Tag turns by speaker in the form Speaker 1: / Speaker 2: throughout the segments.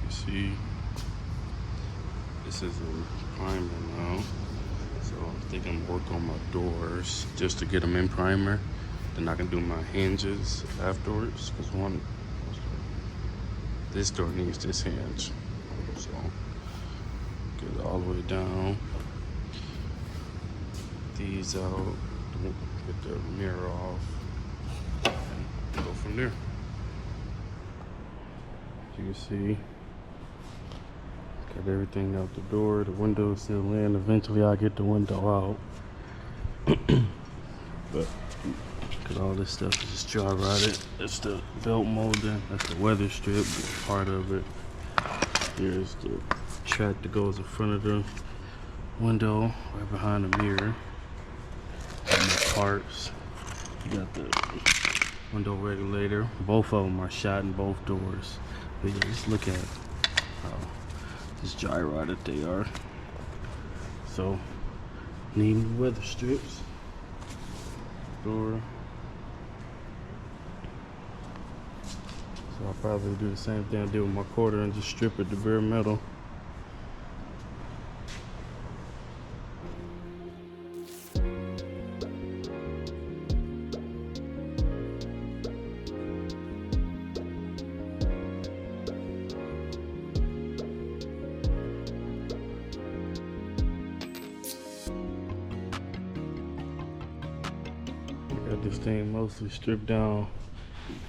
Speaker 1: can see, this is a primer now. So I think I'm working on my doors just to get them in primer. Then I can do my hinges afterwards. Because this door needs this hinge. So get it all the way down. These out. Get the mirror off. And go from there. As you can see, got everything out the door. The window's still in. Eventually I'll get the window out. But because all this stuff is just dry rotted. That's the belt molding. That's the weather strip part of it. Here's the track that goes in front of the window, right behind the mirror. And the parts. You got the window regulator. Both of them are shot in both doors. But yeah, just look at how just dry rotted they are. So need weather strips. Door. So I'll probably do the same thing I did with my quarter and just strip it to bare metal. Got this thing mostly stripped down.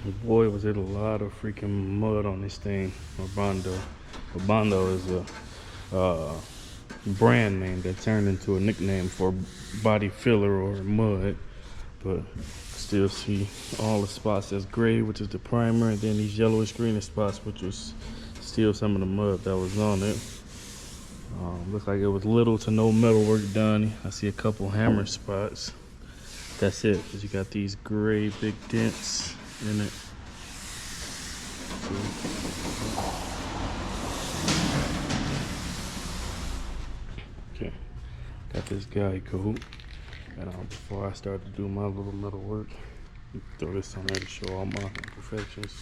Speaker 1: And boy, was it a lot of freaking mud on this thing. Bondo. Bondo is a brand name that turned into a nickname for body filler or mud. But still see all the spots that's gray, which is the primer, and then these yellowish greenish spots, which was still some of the mud that was on it. Looks like it was little to no metal work done. I see a couple hammer spots. That's it, because you got these gray big dents in it. Okay, got this guy coat. And before I start to do my little metal work, throw this on there to show all my imperfections.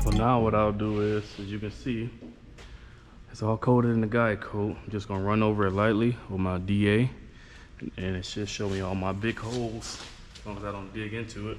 Speaker 1: So now what I'll do is, as you can see, it's all coated in the guide coat. I'm just gonna run over it lightly with my DA, and it should show me all my big holes, as long as I don't dig into it.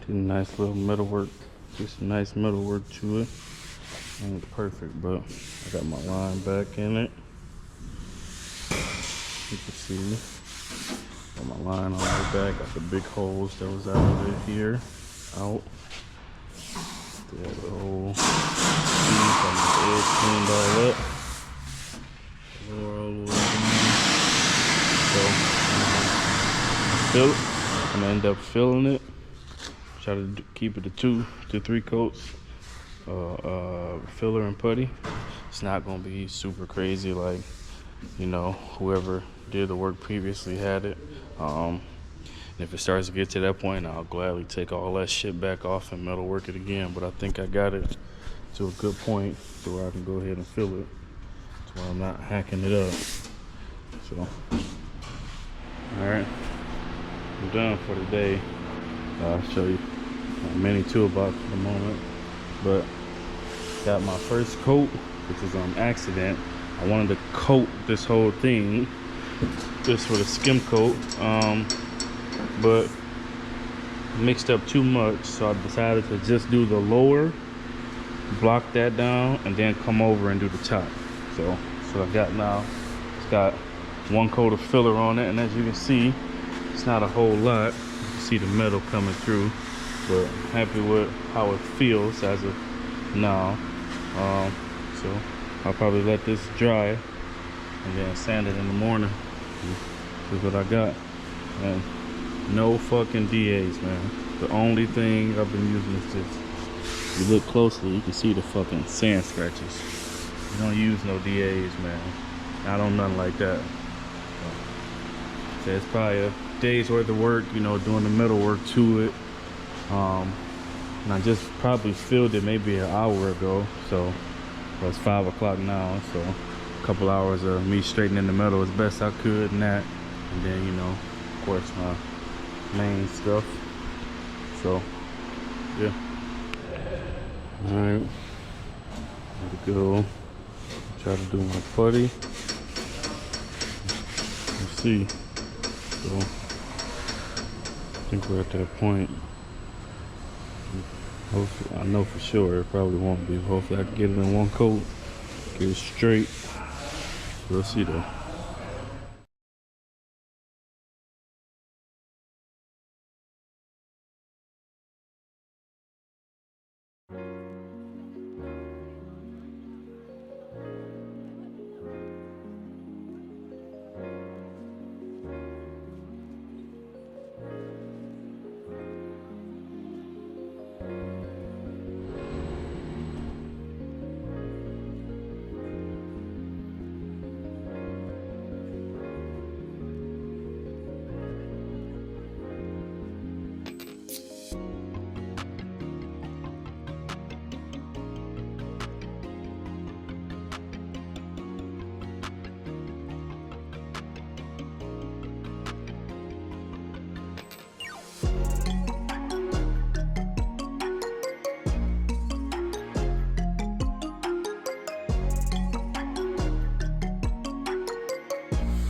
Speaker 1: Nice little metal work, just some nice metal work to it. Ain't perfect, but I got my line back in it. You can see on my line on the back, got the big holes that was out of it here, out. They have the whole piece on the edge cleaned all up. Lower all the way down. So, I'm gonna end up filling it. Try to keep it to 2 to 3 coats. Filler and putty. It's not gonna be super crazy like, you know, whoever did the work previously had it. And if it starts to get to that point, I'll gladly take all that shit back off and metal work it again. But I think I got it to a good point to where I can go ahead and fill it, to where I'm not hacking it up. So, all right, I'm done for the day. I'll show you my mini toolbox for the moment, but got my first coat, which was on accident. I wanted to coat this whole thing just with a skim coat, but mixed up too much, so I decided to just do the lower, block that down, and then come over and do the top. So I got now, it's got 1 coat of filler on it, and as you can see, it's not a whole lot. You can see the metal coming through, but I'm happy with how it feels as of now. So I'll probably let this dry and then sand it in the morning. This is what I got. And no fucking DAs, man. The only thing I've been using is this. If you look closely, you can see the fucking sand scratches. You don't use no DAs, man. I don't nothing like that. So it's probably a day's worth of work, you know, doing the metal work to it. And I just probably filled it maybe an hour ago. So it's 5 o'clock now. So a couple hours of me straightening the metal as best I could and that. And then, you know, of course, my main stuff. So, yeah. All right. Let it go. Try to do my putty. Let's see. So, I think we're at that point. Hopefully, I know for sure it probably won't be. Hopefully I can get it in 1 coat, get it straight. We'll see though.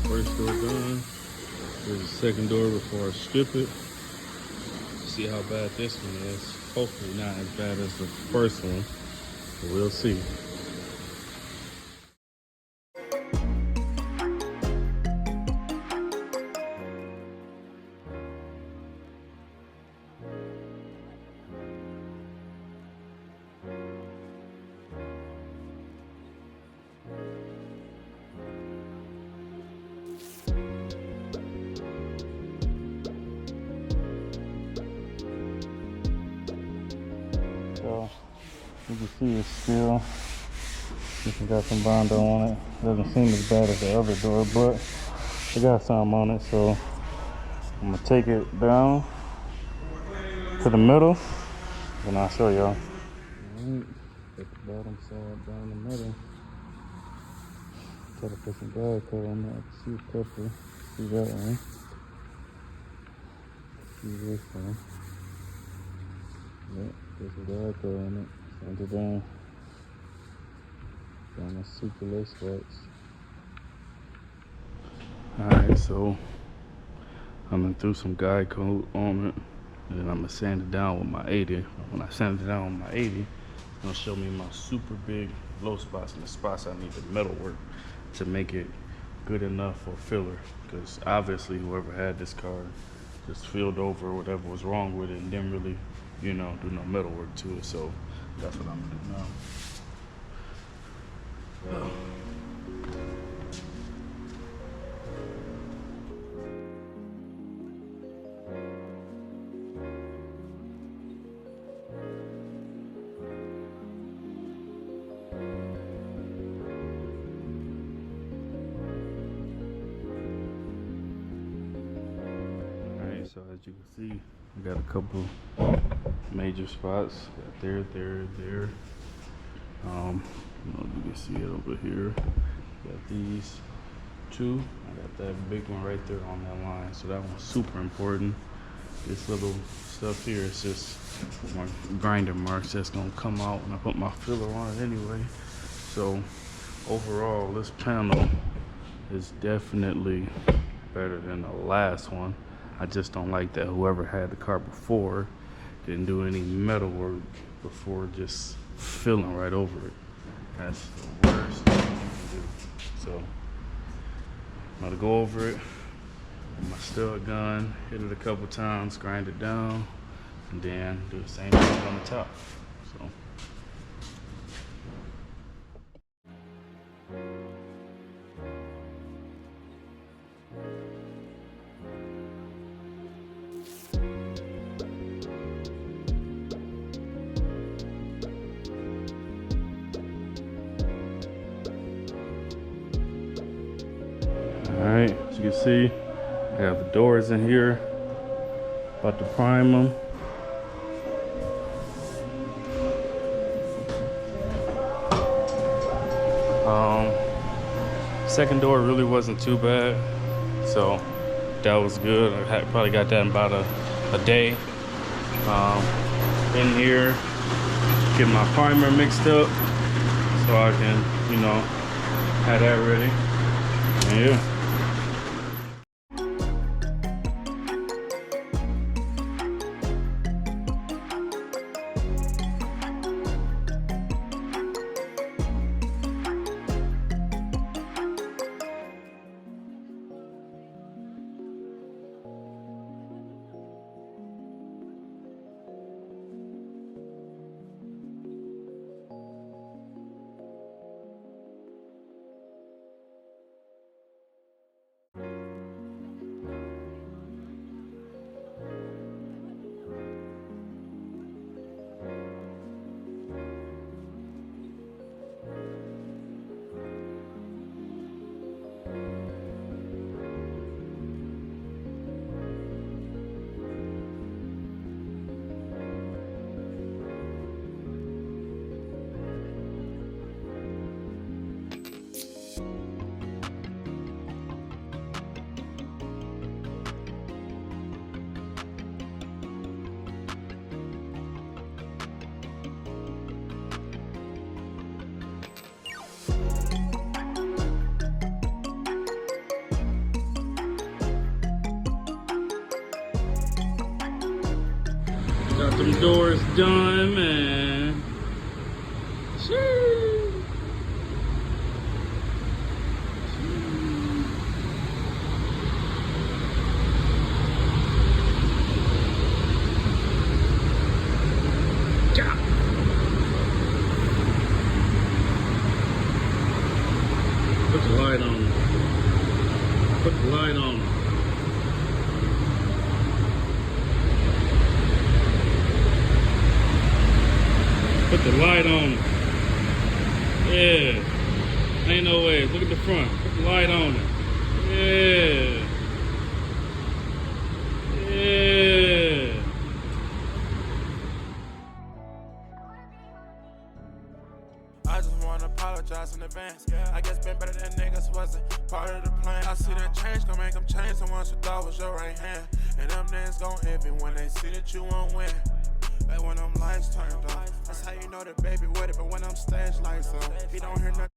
Speaker 1: First door done. There's a second door before I strip it. See how bad this one is. Hopefully not as bad as the first one, but we'll see. So you can see it's still, it got some Bondo on it. Doesn't seem as bad as the other door, but it got some on it. So I'm gonna take it down to the middle and I'll show y'all. Alright, put the bottom side down the middle. Try to put some guide coat on that. See a couple. See that one. See this one. Yep, there's a guide coat on it. Send it down. Down the super low spots. Alright, so I'm gonna throw some guide coat on it. And then I'm gonna sand it down with my 80. When I sand it down with my 80, it's gonna show me my super big low spots and the spots I need the metal work to make it good enough for filler, because obviously whoever had this car just filled over whatever was wrong with it and didn't really, you know, do no metal work to it. So that's what I'm gonna do now. So as you can see, I got a couple major spots. Got there. I don't know if you can see it over here. Got these two. I got that big one right there on that line. So that one's super important. This little stuff here is just my grinder marks that's gonna come out when I put my filler on it anyway. So overall, this panel is definitely better than the last one. I just don't like that whoever had the car before didn't do any metal work before just filling right over it. That's the worst thing you can do. So I'm gonna go over it with my stud gun, hit it a couple times, grind it down, and then do the same thing on the top. So. Alright, as you can see, I have the doors in here. About to prime them. Second door really wasn't too bad, so that was good. I probably got that in about a day. In here, get my primer mixed up so I can, you know, have that ready. And yeah. Got them doors done, man. Sheesh. Put the light on. Put the light on. Put the light on. Yeah. Ain't no way. Look at the front. Put the light on it. Yeah. Yeah.
Speaker 2: I just wanna apologize in advance. I guess been better than niggas wasn't part of the plan. I see that change gon' make them change. The ones who thought was your right hand. And them niggas gon' envy when they see that you won't win. Like when them lights turned off. That's how you know that baby with it, but when I'm stage lights on, he don't hear nothing.